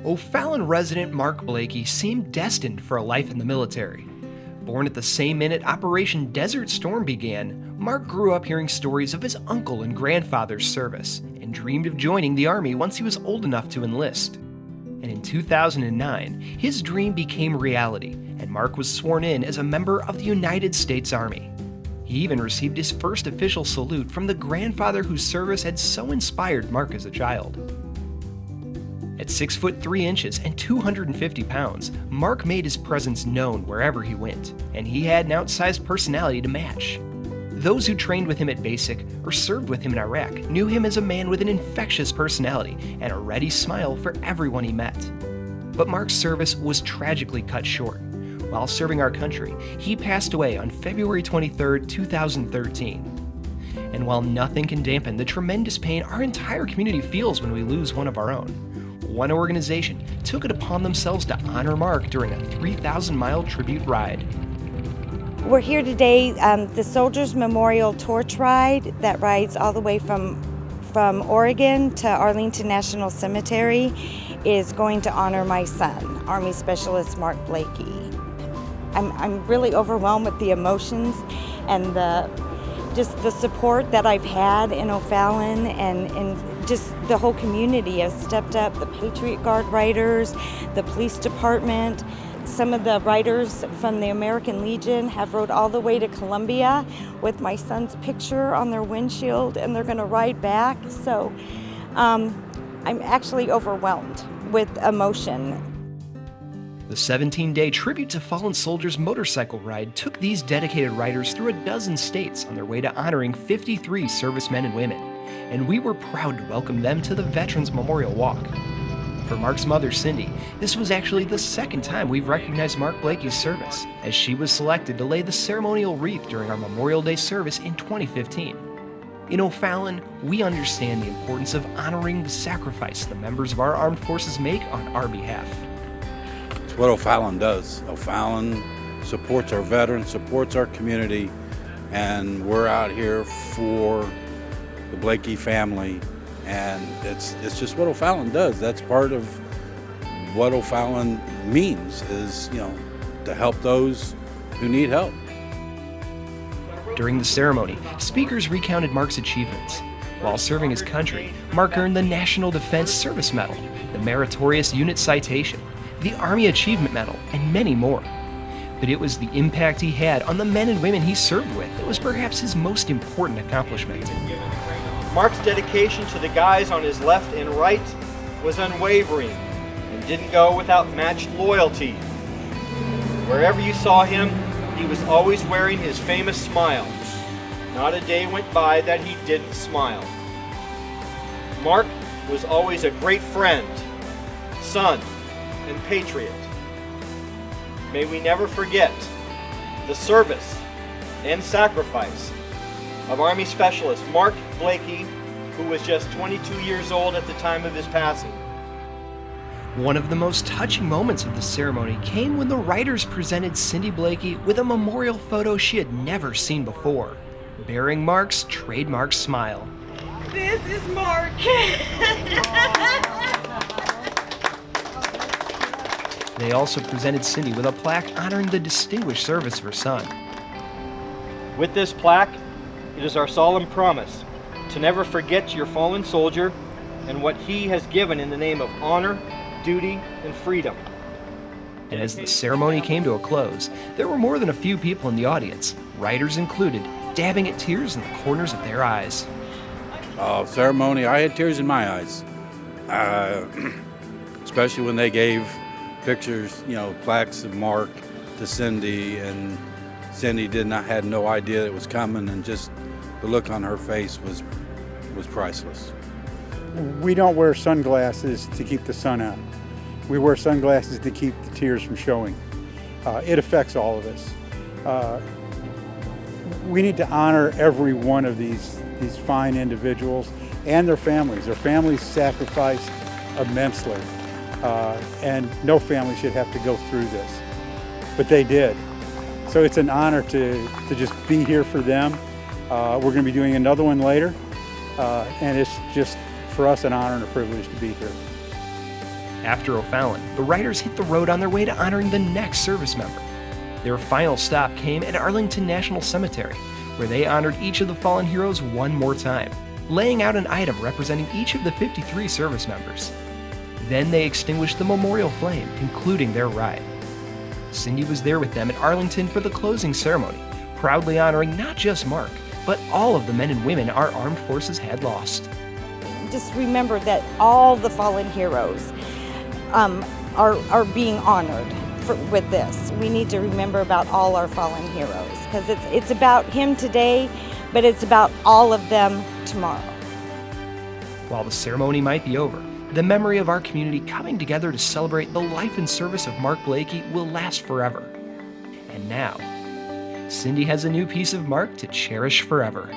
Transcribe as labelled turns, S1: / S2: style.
S1: O'Fallon resident Mark Blakey seemed destined for a life in the military. Born at the same minute Operation Desert Storm began, Mark grew up hearing stories of his uncle and grandfather's service and dreamed of joining the Army once he was old enough to enlist. And in 2009, his dream became reality, and Mark was sworn in as a member of the United States Army. He even received his first official salute from the grandfather whose service had so inspired Mark as a child. At 6 foot 3 inches and 250 pounds, Mark made his presence known wherever he went, and he had an outsized personality to match. Those who trained with him at basic or served with him in Iraq knew him as a man with an infectious personality and a ready smile for everyone he met. But Mark's service was tragically cut short. While serving our country, he passed away on February 23, 2013. And while nothing can dampen the tremendous pain our entire community feels when we lose one of our own, one organization took it upon themselves to honor Mark during a 3,000-mile tribute ride.
S2: We're here today, the Soldiers Memorial Torch Ride that rides all the way from Oregon to Arlington National Cemetery is going to honor my son, Army Specialist Mark Blakey. I'm really overwhelmed with the emotions and just the support that I've had in O'Fallon, and just the whole community has stepped up. The Patriot Guard riders, the police department, some of the riders from the American Legion have rode all the way to Columbia with my son's picture on their windshield, and they're going to ride back. So I'm actually overwhelmed with emotion.
S1: The 17-day Tribute to Fallen Soldiers motorcycle ride took these dedicated riders through a dozen states on their way to honoring 53 servicemen and women, and we were proud to welcome them to the Veterans Memorial Walk. For Mark's mother, Cindy, this was actually the second time we've recognized Mark Blakey's service, as she was selected to lay the ceremonial wreath during our Memorial Day service in 2015. In O'Fallon, we understand the importance of honoring the sacrifice the members of our armed forces make on our behalf.
S3: It's what O'Fallon does. O'Fallon supports our veterans, supports our community, and we're out here for the Blakey family, and it's just what O'Fallon does. That's part of what O'Fallon means, is, to help those who need help.
S1: During the ceremony, speakers recounted Mark's achievements. While serving his country, Mark earned the National Defense Service Medal, the Meritorious Unit Citation, the Army Achievement Medal, and many more. But it was the impact he had on the men and women he served with that was perhaps his most important accomplishment.
S4: Mark's dedication to the guys on his left and right was unwavering and didn't go without matched loyalty. Wherever you saw him, he was always wearing his famous smile. Not a day went by that he didn't smile. Mark was always a great friend, son, and patriot. May we never forget the service and sacrifice of Army Specialist Mark Blakey, who was just 22 years old at the time of his passing.
S1: One of the most touching moments of the ceremony came when the riders presented Cindy Blakey with a memorial photo she had never seen before, bearing Mark's trademark smile.
S2: This is Mark.
S1: They also presented Cindy with a plaque honoring the distinguished service of her son.
S4: With this plaque, it is our solemn promise to never forget your fallen soldier and what he has given in the name of honor, duty, and freedom.
S1: And as the ceremony came to a close, there were more than a few people in the audience, riders included, dabbing at tears in the corners of their eyes.
S3: Ceremony, I had tears in my eyes, especially when they gave pictures, plaques of Mark to Cindy, and Cindy had no idea it was coming, and just the look on her face was priceless.
S5: We don't wear sunglasses to keep the sun out. We wear sunglasses to keep the tears from showing. It affects all of us. We need to honor every one of these fine individuals and their families. Their families sacrificed immensely, and no family should have to go through this, but they did. So it's an honor to just be here for them. We're going to be doing another one later, and it's just, for us, an honor and a privilege to be here.
S1: After O'Fallon, the riders hit the road on their way to honoring the next service member. Their final stop came at Arlington National Cemetery, where they honored each of the fallen heroes one more time, laying out an item representing each of the 53 service members. Then they extinguished the memorial flame, concluding their ride. Cindy was there with them at Arlington for the closing ceremony, proudly honoring not just Mark, but all of the men and women our armed forces had lost.
S2: Just remember that all the fallen heroes are being honored with this. We need to remember about all our fallen heroes, because it's about him today, but it's about all of them tomorrow.
S1: While the ceremony might be over, the memory of our community coming together to celebrate the life and service of Mark Blakey will last forever. And now, Cindy has a new piece of Mark to cherish forever.